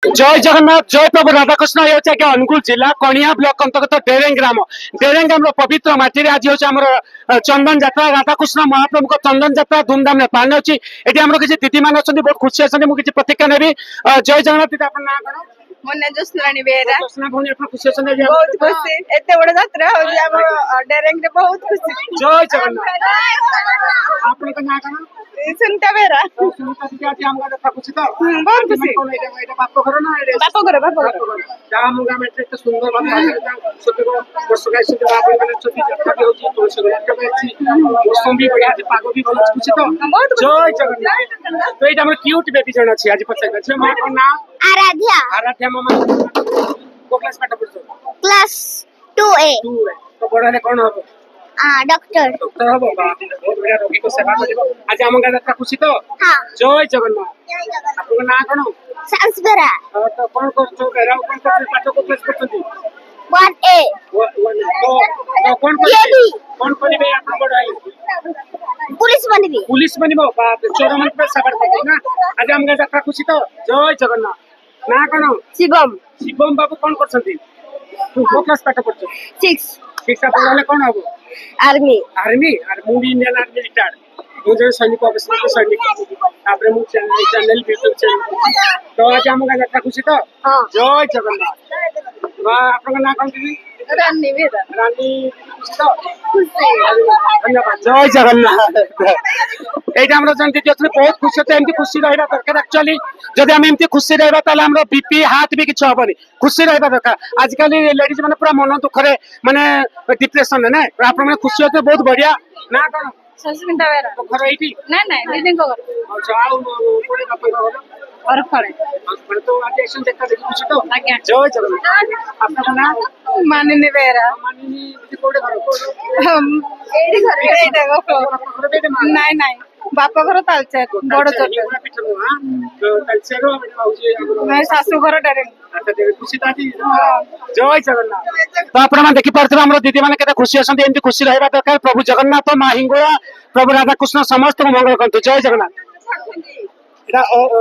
जय जगन्नाथ जय प्रभु राधाकृष्ण ये हूँ अनुगुल जिला कणिया ब्लॉक अंतर्गत डेरेंग ग्राम पवित्र माटी आज हूँ आम चंदन जात्रा राधाकृष्ण महाप्रभु चंदन जात्रा धूमधाम ने पालन अच्छी ये आम किसी दीदी मान अच्छा बहुत खुशी अच्छे मुझे प्रतिक्रिया नेबी जय जगन्नाथ दीदी अपन ना कौन मोना जोस्नाराणी बेहेरा कृष्णा भौनी अपन खुशी अच्छे बहुत खुशी एते बड़ यात्रा हो हम डेरेंग रे बहुत खुशी जय जगन्नाथ आपन का ना कौन सुनता बेरा सुनीता दीदी आज आम जात्रा खुशी तो बहुत खुशी এটা বাপ ঘর না बाप घर যা ଆମ ଗାଁ ଏତେ ସୁନ୍ଦର ଭାବେ ଛୋଟ ବର୍ଷ ଗାଇ ସୁନ୍ଦର ଭାବେ ମାନେ ଛୋଟି ଯାତ୍ରା ବି ହଉଛି ତୁଳସୀ ଗଛ ବି ଅଛି ମୌସମ ବି ବଢିଆ ଅଛି ପାଗ ବି ଭଲ ଅଛି ଖୁସି ତ ଜୟ ଜଗନ୍ନାଥ ତ ଏଇଟା ଆମର କ୍ୟୁଟ ବେବି ଜଣ ଅଛି ଆଜି ପଚାରିବା ଝିଅ ମା କଣ ନା आराध्या ଆରାଧ୍ୟା ମାମା କୋ କ୍ଲାସ ପାଠ ପଢୁଛ क्लास 2A ତୁ ତ ବଡ ହେଲେ କଣ ହବ डॉक्टर ଡକ୍ଟର ହବ ବା ବହୁତ ବଢିଆ ରୋଗୀଙ୍କ ସେବା କରିବ ଆଜି ଆମ ଗାଁ ଯାତ୍ରା ଖୁସି ତ हाँ ଜୟ ଜଗନ୍ନାଥ ଆପଣଙ୍କ ନାଁ କଣ साइंस बेरा ତ କଣ କରୁଛ ବେରା କଣ କରୁଛ ପାଠ କୋ କ୍ଲାସ ପଢୁଛନ୍ତି 1A तो कौन करिबे आपण बड़ आई पुलिस बनबी पुलिस बनिबो बाप चोर मन पे सबर करबो ना आज हम जात्रा खुशी तो जय जगन्नाथ ना कोन शिवम शिवम बाबू कोन करछंती को क्लास पाठ पढ़छ 6 शिक्षा पढ़ले कोन हबो आर्मी आर्मी और मुंडी इंडियन आर्मी रिटायर्ड ମୁଁ ଜଣେ ସୈନିକ ଅବସର ସୈନିକ ତାପରେ ମୁଁ ଚ୍ୟାନେଲ ୟୁଟ୍ୟୁବ ଚ୍ୟାନେଲ ତ ଆଜି ଆମ ଗାଁ ଯାତ୍ରା ଖୁସି ତ हाँ ଜୟ ଜଗନ୍ନାଥ ବା ଆପଣଙ୍କ ନାଁ କଣ ଦିଦି रानी बेरा ରାନୀ ଖୁସି ତ खुशी धन्यवाद जय जगन्नाथ এইটা আমরা জানতে চাচ্ছি বহুত খুশি হতে এমতি খুশি রহিবা দরকার एक्चुअली যদি আমি এমতি খুশি রহিবা তাহলে আমরা বিপি হার্ট भी কিছু হবনি খুশি রহিবা দরকার আজকাল লেডিজ মানে পুরা মন দুঃখরে মানে ডিপ্রেশন না আপন মানে খুশি হতে বহুত বঢ়িয়া না কোন सस्मिता बेरा ঘর এইটি ना ना दीदी को घर যাও পড়ে বাপা ঘর और खड़े মানে তো আজ একশন দেখা দেখি খুশি তো आज्ञा জয় জগন্নাথ আপনার নাম मानिनी बेरा মানিনি কোড়ে ঘর हम एडी घर एटा को नहीं नहीं बाप घर तालचे बड़ चोट मैं सासू घर डेरेंग जय जगन्नाथ तो आपण देखि पारथबे हमर दीदी माने केते खुशी अछंती एंती खुशी रहबा दरकार प्रभु जगन्नाथ मां हिंगोळा प्रभु राधा कृष्ण समस्त मंगल करतु जय जगन्नाथ